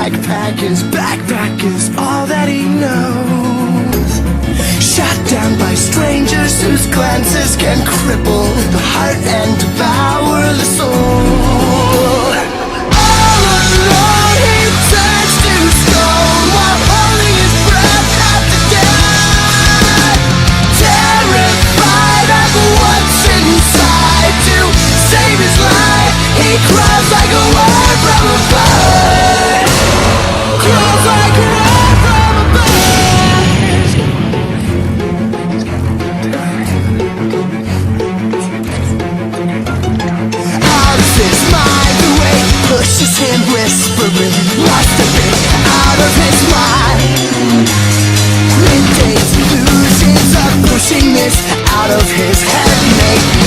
backpack is all that he knows. Shot down by strangers whose glances can cripple the heart and devour the soul. All alone he turns to stone while holding his breath at the death. Terrified of what's inside, to save his life he cries like a word from a bird. Cries like a word from a bird. Out of his mind, the weight pushes him whispering, must have been out of his mind. Mid-days illusions of pushing this out of his head make